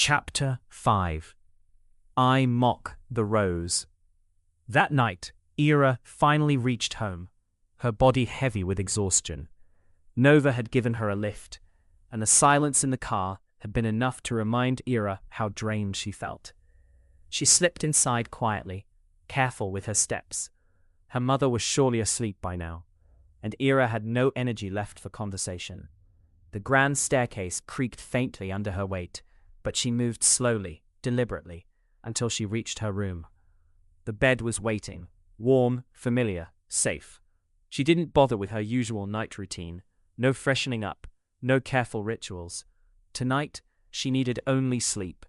Chapter 5 I Mock the Rose. That night, Eira finally reached home, her body heavy with exhaustion. Nova had given her a lift, and the silence in the car had been enough to remind Eira how drained she felt. She slipped inside quietly, careful with her steps. Her mother was surely asleep by now, and Eira had no energy left for conversation. The grand staircase creaked faintly under her weight, but she moved slowly, deliberately, until she reached her room. The bed was waiting, warm, familiar, safe. She didn't bother with her usual night routine, no freshening up, no careful rituals. Tonight, she needed only sleep.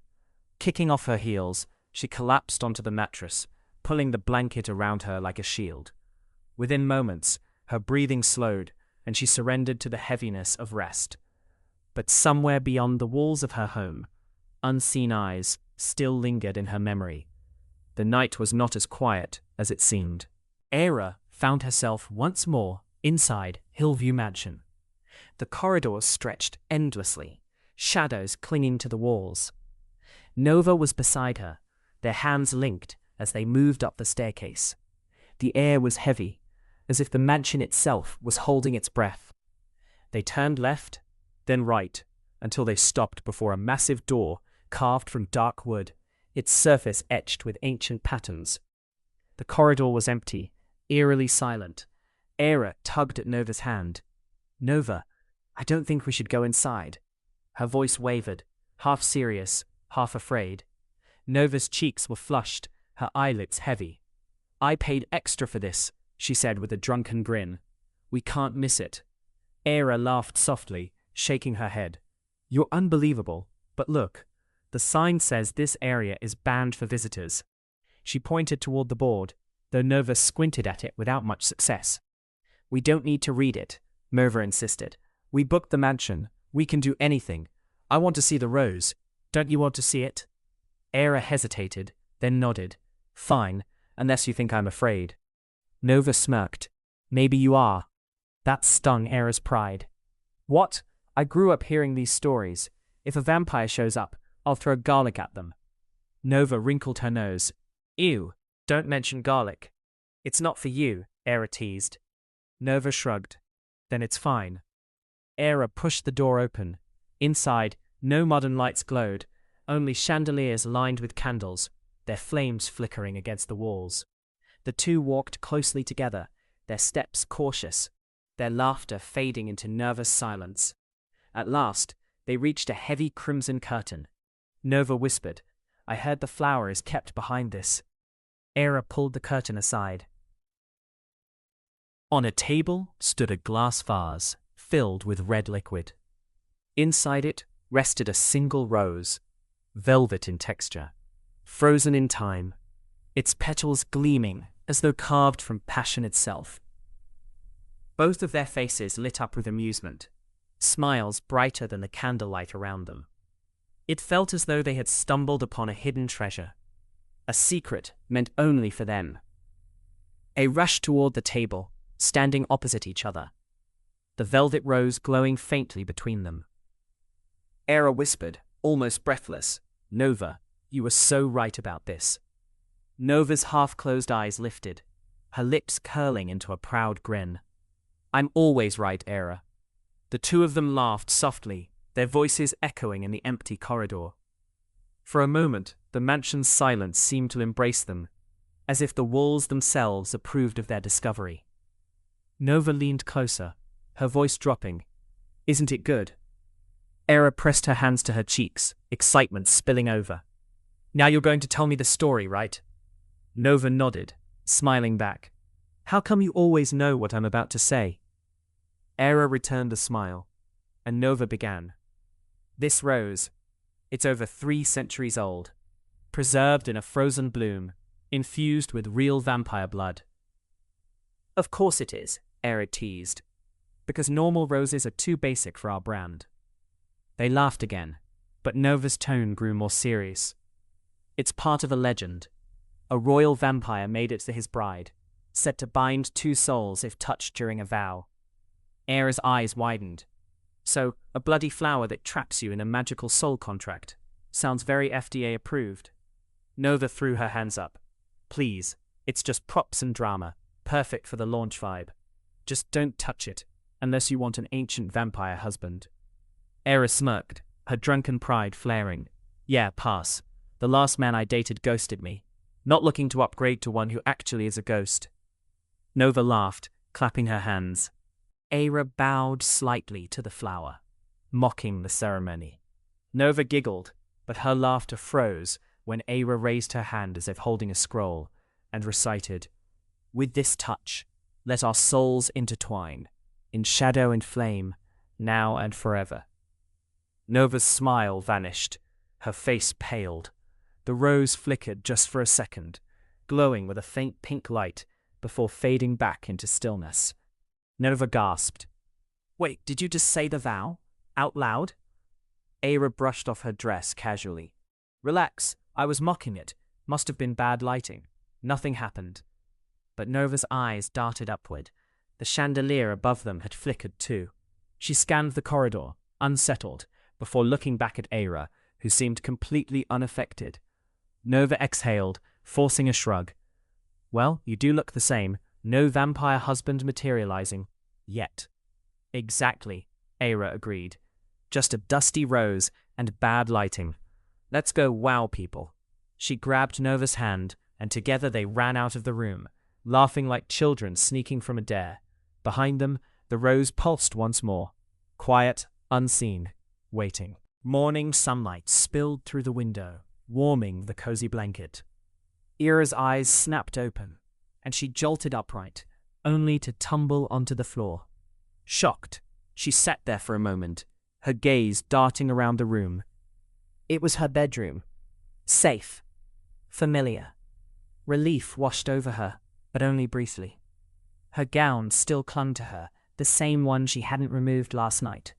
Kicking off her heels, she collapsed onto the mattress, pulling the blanket around her like a shield. Within moments, her breathing slowed, and she surrendered to the heaviness of rest. But somewhere beyond the walls of her home, unseen eyes still lingered in her memory. The night was not as quiet as it seemed. Eira found herself once more inside HillView Mansion. The corridors stretched endlessly, shadows clinging to the walls. Nova was beside her, their hands linked as they moved up the staircase. The air was heavy, as if the mansion itself was holding its breath. They turned left, then right, until they stopped before a massive door carved from dark wood, its surface etched with ancient patterns. The corridor was empty, eerily silent. Eira tugged at Nova's hand. "Nova, I don't think we should go inside." Her voice wavered, half serious, half afraid. Nova's cheeks were flushed, her eyelids heavy. "I paid extra for this," she said with a drunken grin. "We can't miss it." Eira laughed softly, shaking her head. "You're unbelievable, but look. The sign says this area is banned for visitors." She pointed toward the board, though Nova squinted at it without much success. "We don't need to read it," Nova insisted. "We booked the mansion. We can do anything. I want to see the rose. Don't you want to see it?" Eira hesitated, then nodded. "Fine, unless you think I'm afraid." Nova smirked. "Maybe you are." That stung Eira's pride. "What? I grew up hearing these stories. If a vampire shows up, I'll throw garlic at them." Nova wrinkled her nose. "Ew, don't mention garlic." "It's not for you," Eira teased. Nova shrugged. "Then it's fine." Eira pushed the door open. Inside, no modern lights glowed, only chandeliers lined with candles, their flames flickering against the walls. The two walked closely together, their steps cautious, their laughter fading into nervous silence. At last, they reached a heavy crimson curtain. Nova whispered, "I heard the flower is kept behind this." Eira pulled the curtain aside. On a table stood a glass vase filled with red liquid. Inside it rested a single rose, velvet in texture, frozen in time, its petals gleaming as though carved from passion itself. Both of their faces lit up with amusement, smiles brighter than the candlelight around them. It felt as though they had stumbled upon a hidden treasure, a secret meant only for them. They rushed toward the table, standing opposite each other, the velvet rose glowing faintly between them. Eira whispered, almost breathless, "Nova, you were so right about this." Nova's half-closed eyes lifted, her lips curling into a proud grin. "I'm always right, Eira." The two of them laughed softly, their voices echoing in the empty corridor. For a moment, the mansion's silence seemed to embrace them, as if the walls themselves approved of their discovery. Nova leaned closer, her voice dropping. "Isn't it good?" Eira pressed her hands to her cheeks, excitement spilling over. "Now you're going to tell me the story, right?" Nova nodded, smiling back. "How come you always know what I'm about to say?" Eira returned the smile, and Nova began. "This rose, it's over 3 centuries old, preserved in a frozen bloom, infused with real vampire blood." "Of course it is," Eira teased, "because normal roses are too basic for our brand." They laughed again, but Nova's tone grew more serious. "It's part of a legend. A royal vampire made it to his bride, said to bind 2 souls if touched during a vow." Eira's eyes widened. "So, a bloody flower that traps you in a magical soul contract." Sounds very FDA approved. Nova threw her hands up. Please, it's just props and drama, perfect for the launch vibe. Just don't touch it, unless you want an ancient vampire husband. Eira smirked, her drunken pride flaring. Yeah, pass. The last man I dated ghosted me. Not looking to upgrade to one who actually is a ghost. Nova laughed, clapping her hands. Eira bowed slightly to the flower, mocking the ceremony. Nova giggled, but her laughter froze when Eira raised her hand as if holding a scroll and recited, "With this touch, let our souls intertwine, in shadow and flame, now and forever." Nova's smile vanished, her face paled. The rose flickered just for a second, glowing with a faint pink light before fading back into stillness. Nova gasped. Wait, did you just say the vow? Out loud? Eira brushed off her dress casually. Relax, I was mocking it. Must have been bad lighting. Nothing happened. But Nova's eyes darted upward. The chandelier above them had flickered too. She scanned the corridor, unsettled, before looking back at Eira, who seemed completely unaffected. Nova exhaled, forcing a shrug. Well, you do look the same. No vampire husband materializing. Yet. Exactly, Eira agreed. Just a dusty rose and bad lighting. Let's go wow people. She grabbed Nova's hand, and together they ran out of the room, laughing like children sneaking from a dare. Behind them, the rose pulsed once more. Quiet, unseen, waiting. Morning sunlight spilled through the window, warming the cozy blanket. Eira's eyes snapped open, and she jolted upright, only to tumble onto the floor. Shocked, she sat there for a moment, her gaze darting around the room. It was her bedroom. Safe. Familiar. Relief washed over her, but only briefly. Her gown still clung to her, the same one she hadn't removed last night.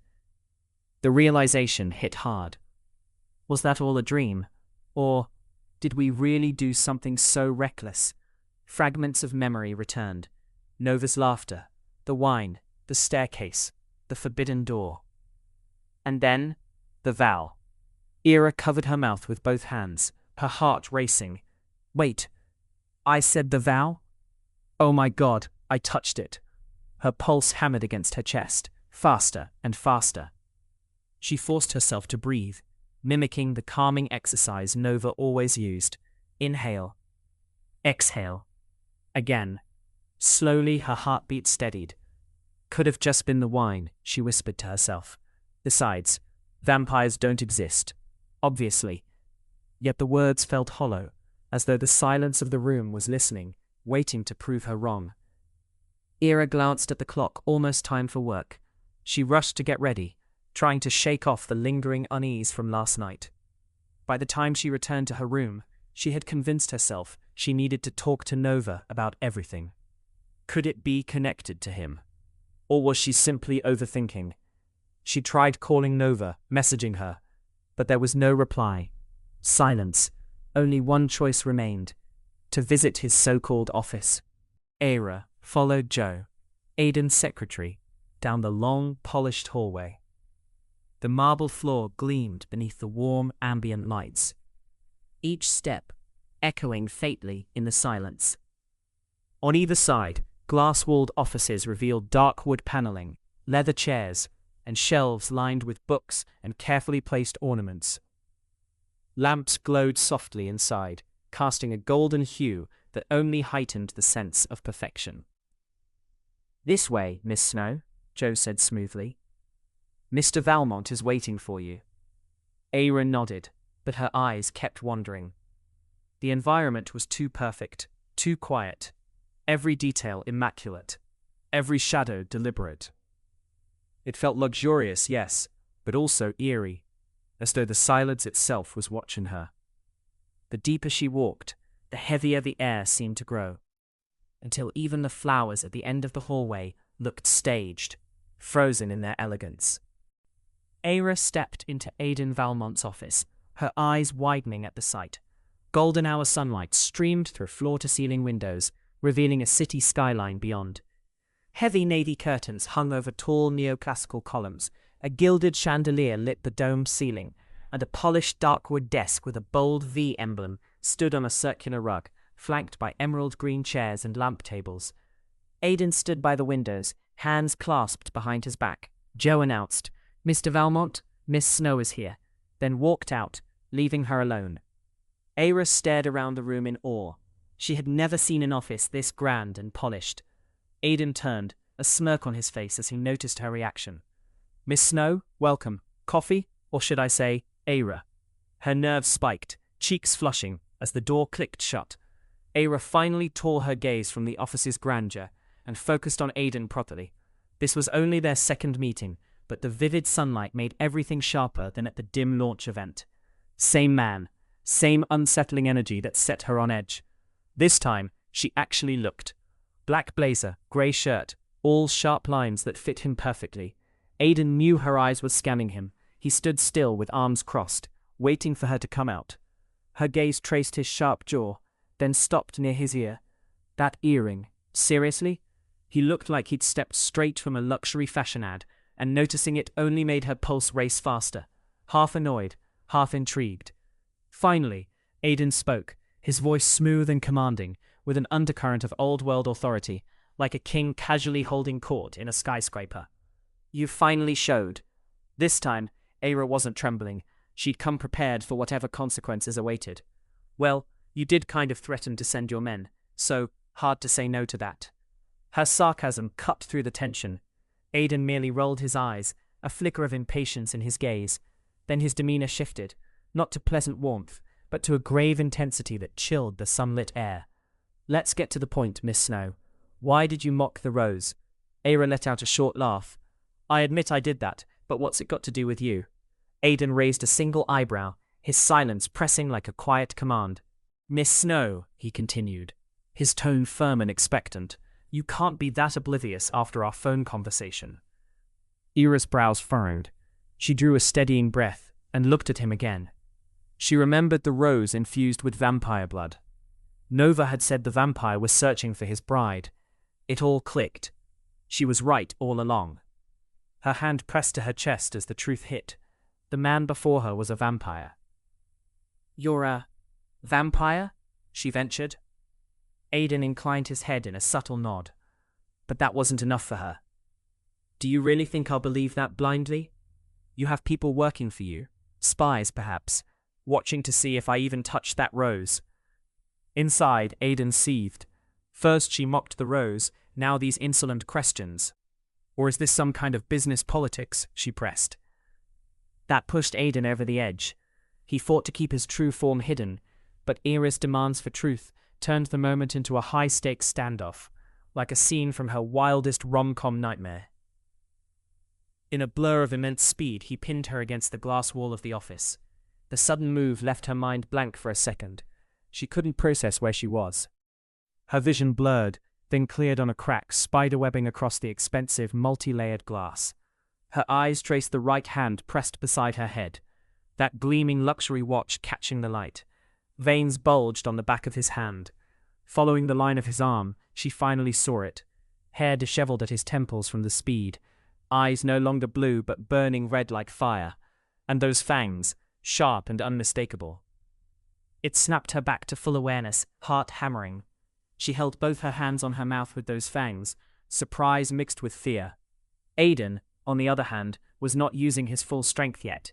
The realization hit hard. Was that all a dream? Or did we really do something so reckless? Fragments of memory returned. Nova's laughter, the wine, the staircase, the forbidden door. And then, the vow. Eira covered her mouth with both hands, her heart racing. Wait, I said the vow? Oh my God, I touched it. Her pulse hammered against her chest, faster and faster. She forced herself to breathe, mimicking the calming exercise Nova always used. Inhale. Exhale. Again. Slowly her heartbeat steadied. Could have just been the wine, she whispered to herself. Besides, vampires don't exist. Obviously. Yet the words felt hollow, as though the silence of the room was listening, waiting to prove her wrong. Eira glanced at the clock, almost time for work. She rushed to get ready, trying to shake off the lingering unease from last night. By the time she returned to her room, she had convinced herself she needed to talk to Nova about everything. Could it be connected to him? Or was she simply overthinking? She tried calling Nova, messaging her, but there was no reply. Silence. Only one choice remained: to visit his so-called office. Eira followed Joe, Aiden's secretary, down the long, polished hallway. The marble floor gleamed beneath the warm, ambient lights, each step echoing faintly in the silence. On either side, glass-walled offices revealed dark wood paneling, leather chairs, and shelves lined with books and carefully placed ornaments. Lamps glowed softly inside, casting a golden hue that only heightened the sense of perfection. This way, Miss Snow, Joe said smoothly. Mr. Valmont is waiting for you. Eira nodded, but her eyes kept wandering. The environment was too perfect, too quiet, every detail immaculate, every shadow deliberate. It felt luxurious, yes, but also eerie, as though the silence itself was watching her. The deeper she walked, the heavier the air seemed to grow, until even the flowers at the end of the hallway looked staged, frozen in their elegance. Eira stepped into Aiden Valmont's office, her eyes widening at the sight. Golden hour sunlight streamed through floor-to-ceiling windows, revealing a city skyline beyond. Heavy navy curtains hung over tall neoclassical columns. A gilded chandelier lit the domed ceiling, and a polished dark wood desk with a bold V emblem stood on a circular rug, flanked by emerald green chairs and lamp tables. Aidan stood by the windows, hands clasped behind his back. Joe announced, "Mr. Valmont, Miss Snow is here," then walked out, leaving her alone. Eira stared around the room in awe. She had never seen an office this grand and polished. Aidan turned, a smirk on his face as he noticed her reaction. "Miss Snow, welcome. Coffee, or should I say, Eira?" Her nerves spiked, cheeks flushing, as the door clicked shut. Eira finally tore her gaze from the office's grandeur and focused on Aidan properly. This was only their second meeting, but the vivid sunlight made everything sharper than at the dim launch event. Same man, same unsettling energy that set her on edge. This time, she actually looked. Black blazer, grey shirt, all sharp lines that fit him perfectly. Aidan knew her eyes were scanning him. He stood still with arms crossed, waiting for her to come out. Her gaze traced his sharp jaw, then stopped near his ear. That earring. Seriously? He looked like he'd stepped straight from a luxury fashion ad, and noticing it only made her pulse race faster. Half annoyed, half intrigued. Finally, Aidan spoke, his voice smooth and commanding, with an undercurrent of old-world authority, like a king casually holding court in a skyscraper. "You finally showed." This time, Eira wasn't trembling. She'd come prepared for whatever consequences awaited. "Well, you did kind of threaten to send your men, so hard to say no to that." Her sarcasm cut through the tension. Aidan merely rolled his eyes, a flicker of impatience in his gaze. Then his demeanor shifted, not to pleasant warmth, but to a grave intensity that chilled the sunlit air. "Let's get to the point, Miss Snow. Why did you mock the rose?" Eira let out a short laugh. "I admit I did that, but what's it got to do with you?" Aidan raised a single eyebrow, his silence pressing like a quiet command. "Miss Snow," he continued, his tone firm and expectant, "you can't be that oblivious after our phone conversation." Eira's brows furrowed. She drew a steadying breath and looked at him again. She remembered the rose infused with vampire blood. Nova had said the vampire was searching for his bride. It all clicked. She was right all along. Her hand pressed to her chest as the truth hit. The man before her was a vampire. "You're a vampire?" she ventured. Aidan inclined his head in a subtle nod. But that wasn't enough for her. "Do you really think I'll believe that blindly? You have people working for you, spies perhaps, watching to see if I even touched that rose." Inside, Aidan seethed. First she mocked the rose, now these insolent questions. "Or is this some kind of business politics?" she pressed. That pushed Aidan over the edge. He fought to keep his true form hidden, but Eira's demands for truth turned the moment into a high-stakes standoff, like a scene from her wildest rom-com nightmare. In a blur of immense speed, he pinned her against the glass wall of the office. The sudden move left her mind blank for a second. She couldn't process where she was. Her vision blurred, then cleared on a crack spiderwebbing across the expensive, multi-layered glass. Her eyes traced the right hand pressed beside her head, that gleaming luxury watch catching the light. Veins bulged on the back of his hand. Following the line of his arm, she finally saw it. Hair disheveled at his temples from the speed, eyes no longer blue but burning red like fire, and those fangs, sharp and unmistakable. It snapped her back to full awareness, heart hammering. She held both her hands on her mouth with those fangs, surprise mixed with fear. Aidan, on the other hand, was not using his full strength yet,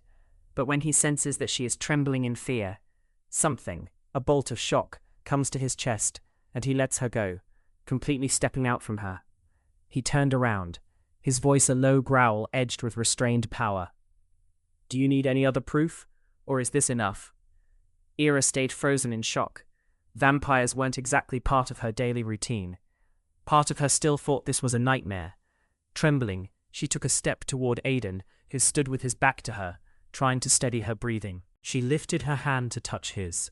but when he senses that she is trembling in fear, something, a bolt of shock, comes to his chest, and he lets her go, completely stepping out from her. He turned around, his voice a low growl edged with restrained power. "Do you need any other proof, or is this enough?" Eira stayed frozen in shock. Vampires weren't exactly part of her daily routine. Part of her still thought this was a nightmare. Trembling, she took a step toward Aidan, who stood with his back to her, trying to steady her breathing. She lifted her hand to touch his.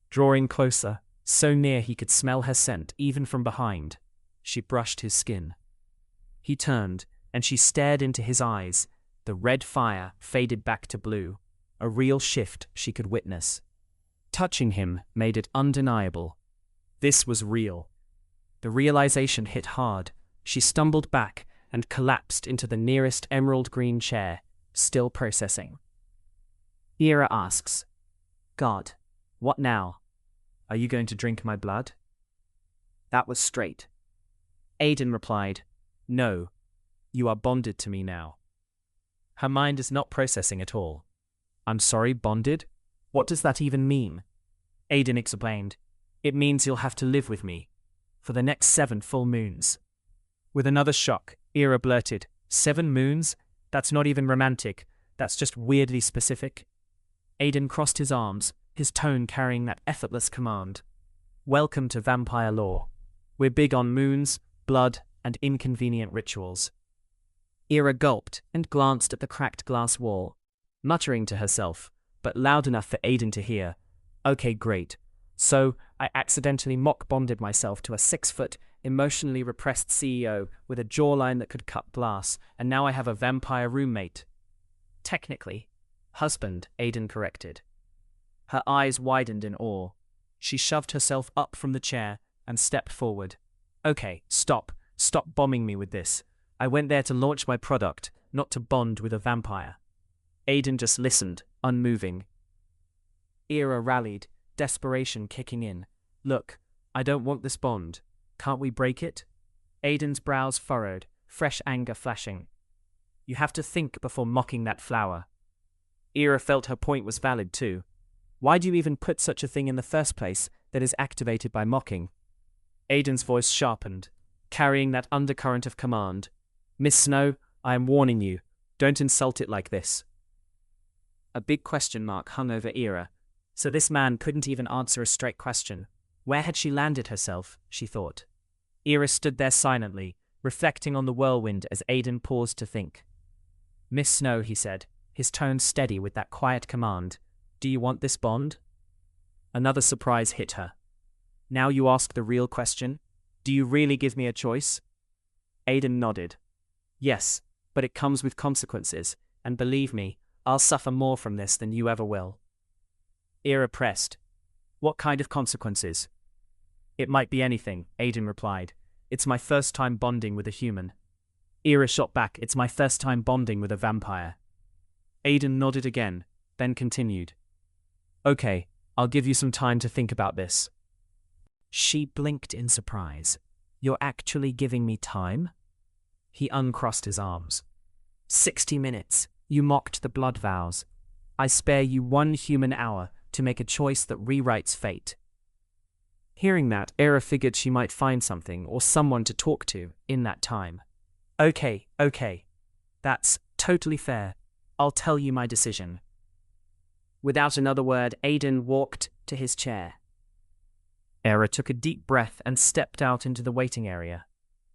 Drawing closer, so near he could smell her scent even from behind, she brushed his skin. He turned, and she stared into his eyes. The red fire faded back to blue, a real shift she could witness. Touching him made it undeniable. This was real. The realization hit hard. She stumbled back and collapsed into the nearest emerald green chair, still processing. Eira asks, God, what now? Are you going to drink my blood? That was straight. Aiden replied, No, you are bonded to me now. Her mind is not processing at all. I'm sorry, bonded? What does that even mean? Aiden explained, It means you'll have to live with me for the next 7 full moons. With another shock, Eira blurted, 7 moons? That's not even romantic. That's just weirdly specific. Aiden crossed his arms, his tone carrying that effortless command. Welcome to vampire law. We're big on moons, blood, and inconvenient rituals. Eira gulped and glanced at the cracked glass wall, muttering to herself, but loud enough for Aiden to hear. Okay, great. So, I accidentally mock-bonded myself to a 6-foot, emotionally repressed CEO with a jawline that could cut glass, and now I have a vampire roommate. Technically, husband, Aiden corrected. Her eyes widened in awe. She shoved herself up from the chair and stepped forward. Okay, stop. Stop bombing me with this. I went there to launch my product, not to bond with a vampire. Aiden just listened, unmoving. Eira rallied, desperation kicking in. Look, I don't want this bond. Can't we break it? Aiden's brows furrowed, fresh anger flashing. You have to think before mocking that flower. Eira felt her point was valid too. Why do you even put such a thing in the first place that is activated by mocking? Aiden's voice sharpened, carrying that undercurrent of command. Miss Snow, I am warning you. Don't insult it like this. A big question mark hung over Eira, so this man couldn't even answer a straight question. Where had she landed herself, she thought. Eira stood there silently, reflecting on the whirlwind as Aiden paused to think. Miss Snow, he said, his tone steady with that quiet command. Do you want this bond? Another surprise hit her. Now you ask the real question? Do you really give me a choice? Aiden nodded. Yes, but it comes with consequences, and believe me, I'll suffer more from this than you ever will. Eira pressed. What kind of consequences? It might be anything, Aiden replied. It's my first time bonding with a human. Eira shot back. It's my first time bonding with a vampire. Aiden nodded again, then continued. Okay, I'll give you some time to think about this. She blinked in surprise. You're actually giving me time? He uncrossed his arms. 60 minutes. You mocked the blood vows. I spare you 1 human hour to make a choice that rewrites fate. Hearing that, Eira figured she might find something or someone to talk to in that time. Okay. That's totally fair. I'll tell you my decision. Without another word, Aiden walked to his chair. Eira took a deep breath and stepped out into the waiting area,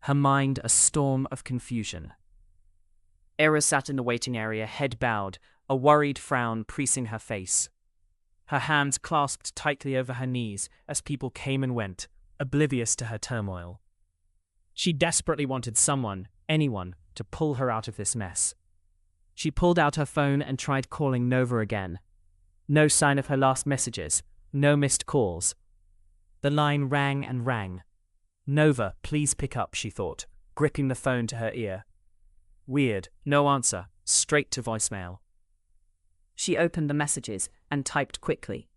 her mind a storm of confusion. Eira sat in the waiting area, head bowed, a worried frown creasing her face. Her hands clasped tightly over her knees as people came and went, oblivious to her turmoil. She desperately wanted someone, anyone, to pull her out of this mess. She pulled out her phone and tried calling Nova again. No sign of her last messages, no missed calls. The line rang and rang. Nova, please pick up, she thought, gripping the phone to her ear. Weird, no answer, straight to voicemail. She opened the messages and typed quickly.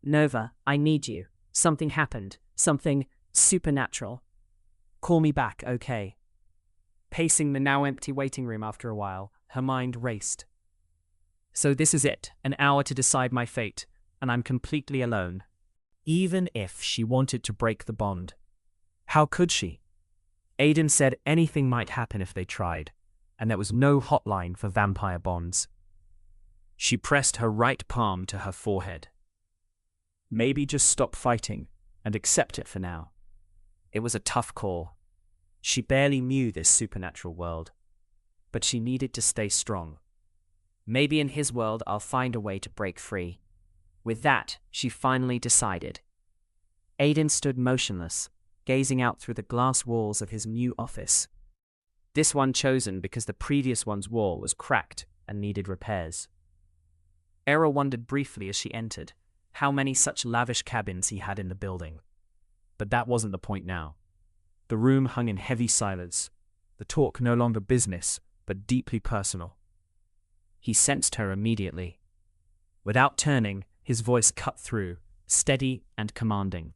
Nova, I need you. Something happened. Something supernatural. Call me back, okay? Pacing the now empty waiting room after a while, her mind raced. So this is it, an hour to decide my fate, and I'm completely alone. Even if she wanted to break the bond. How could she? Aiden said anything might happen if they tried, and there was no hotline for vampire bonds. She pressed her right palm to her forehead. Maybe just stop fighting and accept it for now. It was a tough call. She barely knew this supernatural world, but she needed to stay strong. Maybe in his world I'll find a way to break free. With that, she finally decided. Aiden stood motionless, gazing out through the glass walls of his new office. This one chosen because the previous one's wall was cracked and needed repairs. Eira wondered briefly as she entered how many such lavish cabins he had in the building. But that wasn't the point now. The room hung in heavy silence, the talk no longer business, but deeply personal. He sensed her immediately. Without turning, his voice cut through, steady and commanding.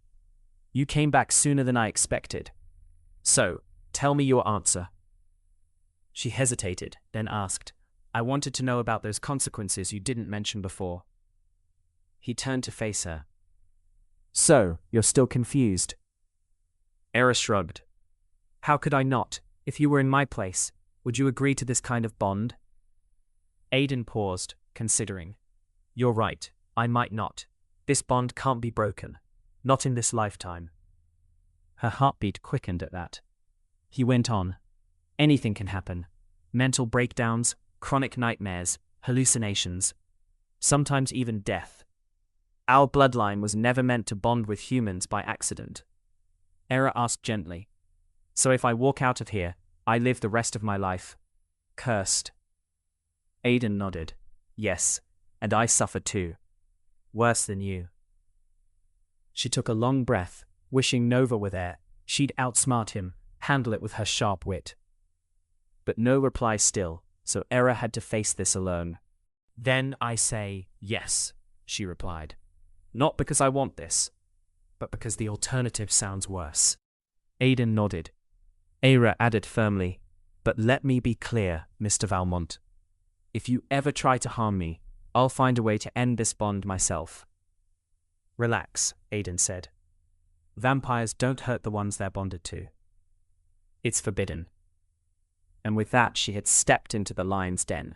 You came back sooner than I expected. So, tell me your answer. She hesitated, then asked, I wanted to know about those consequences you didn't mention before. He turned to face her. So, you're still confused? Eira shrugged. How could I not? If you were in my place, would you agree to this kind of bond? Aiden paused, considering. You're right, I might not. This bond can't be broken. Not in this lifetime. Her heartbeat quickened at that. He went on. Anything can happen. Mental breakdowns, chronic nightmares, hallucinations. Sometimes even death. Our bloodline was never meant to bond with humans by accident. Eira asked gently. So if I walk out of here, I live the rest of my life cursed. Aiden nodded. Yes, and I suffer too. Worse than you. She took a long breath, wishing Nova were there. She'd outsmart him, handle it with her sharp wit. But no reply still, so Eira had to face this alone. Then I say yes, she replied. Not because I want this, but because the alternative sounds worse. Aiden nodded. Eira added firmly, but let me be clear, Mr. Valmont. If you ever try to harm me, I'll find a way to end this bond myself. Relax, Aiden said. Vampires don't hurt the ones they're bonded to. It's forbidden. And with that, she had stepped into the lion's den.